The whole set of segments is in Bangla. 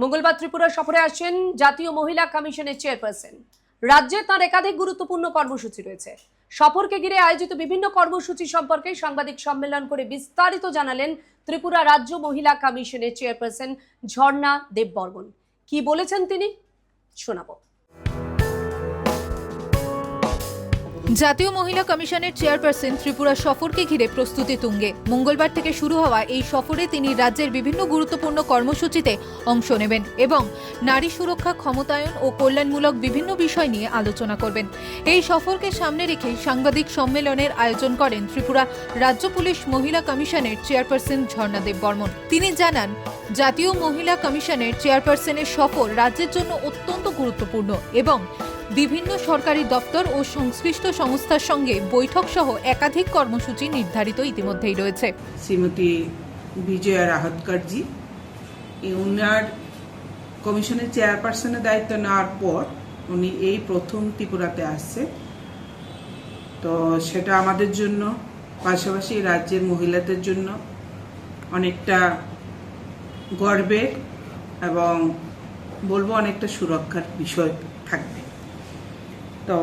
মঙ্গলবার ত্রিপুরা সফরে আসছেন জাতীয় মহিলা কমিশনের চেয়ারপারসন। রাজ্যে তার একাধিক গুরুত্বপূর্ণ কর্মসূচি রয়েছে। সফরকে ঘিরে আয়োজিত বিভিন্ন কর্মসূচি সম্পর্কে সাংবাদিক সম্মেলন করে বিস্তারিত জানালেন ত্রিপুরা রাজ্য মহিলা কমিশনের চেয়ারপারসন ঝর্ণা দেববর্মন। কি বলেছেন তিনি শোনাবো। জাতীয় মহিলা কমিশনের চেয়ারপারসন ত্রিপুরা সফরকে ঘিরে প্রস্তুতি তুঙ্গে। মঙ্গলবার থেকে শুরু হওয়া এই সফরে তিনি রাজ্যের বিভিন্ন গুরুত্বপূর্ণ কর্মসূচিতে অংশ নেবেন এবং নারী সুরক্ষা, ক্ষমতায়ন ও কল্যাণমূলক বিভিন্ন বিষয় নিয়ে আলোচনা করবেন। এই সফরকে সামনে রেখে সাংবাদিক সম্মেলনের আয়োজন করেন ত্রিপুরা রাজ্য পুলিশ মহিলা কমিশনের চেয়ারপারসন ঝর্ণা দেববর্মন। তিনি জানান, জাতীয় মহিলা কমিশনের চেয়ারপারসনের সফর রাজ্যের জন্য অত্যন্ত গুরুত্বপূর্ণ এবং বিভিন্ন সরকারি দপ্তর ও সংশ্লিষ্ট সংস্থার সঙ্গে বৈঠক সহ একাধিক কর্মসূচি নির্ধারিত ইতিমধ্যেই রয়েছে। শ্রীমতী বিজয়া রাহতকারজি উনার কমিশনের চেয়ারপারসনের দায়িত্ব নেওয়ার পর উনি এই প্রথম ত্রিপুরাতে আসছে। তো সেটা আমাদের জন্য, পাশাপাশি রাজ্যের মহিলাদের জন্য অনেকটা গর্বের এবং বলবো অনেকটা সুরক্ষার বিষয় থাকবে। তো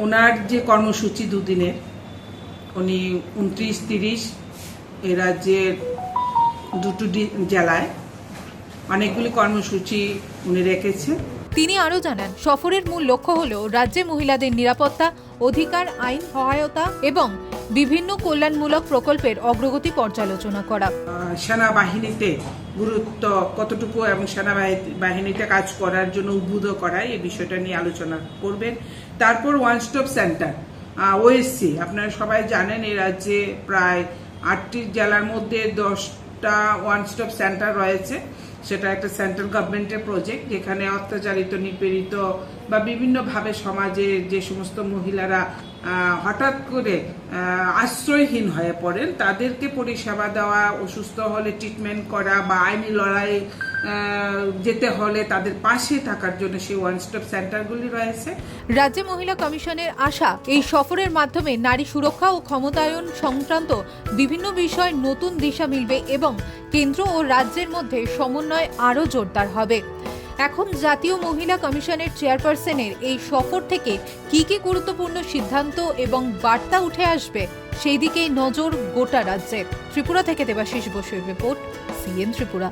ওনার যে কর্মসূচি দুদিনের, উনি 29-30 এই রাজ্যের দুটো জেলায় অনেকগুলি কর্মসূচি উনি রেখেছে। তিনি আরও জানান, সফরের মূল লক্ষ্য হল রাজ্যে মহিলাদের নিরাপত্তা, অধিকার, আইন সহায়তা এবং বিভিন্ন কল্যাণমূলক প্রকল্পের অগ্রগতি পর্যালোচনা করা। সেনাবাহিনীতে গুরুত্ব কতটুকু এবং সেনাবাহিনীতে কাজ করার জন্য উদ্বুদ্ধ করা, এই বিষয়টা নিয়ে আলোচনা করবেন। তারপর ওয়ান স্টপ সেন্টার ওএসসি, আপনারা সবাই জানেন এই রাজ্যে প্রায় 8টি জেলার মধ্যে 10টা ওয়ান স্টপ সেন্টার রয়েছে। সেটা একটা সেন্ট্রাল গভর্নমেন্টের প্রজেক্ট, যেখানে অত্যাচারিত, নিপীড়িত বা বিভিন্নভাবে সমাজে যে সমস্ত মহিলারা হঠাৎ করে আশ্রয়হীন হয়ে পড়েন তাদেরকে পরিষেবা দেওয়া, অসুস্থ হলে ট্রিটমেন্ট করা বা আইনি লড়াই যেতে হলে তাদের পাশে থাকার জন্য সেই ওয়ান স্টপ সেন্টারগুলি রয়েছে। রাজ্য মহিলা কমিশনের আশা, এই সফরের মাধ্যমে নারী সুরক্ষা ও ক্ষমতায়ন সংক্রান্ত বিভিন্ন বিষয়ে নতুন দিশা মিলবে এবং কেন্দ্র ও রাজ্যের মধ্যে সমন্বয় আরও জোরদার হবে। এখন জাতীয় মহিলা কমিশনের চেয়ারপারসনের এই সফর থেকে কি কি গুরুত্বপূর্ণ সিদ্ধান্ত এবং বার্তা উঠে আসবে, সেই দিকেই নজর গোটা রাজ্যে। ত্রিপুরা থেকে দেবাশিস বসুর রিপোর্ট, সিএন ত্রিপুরা।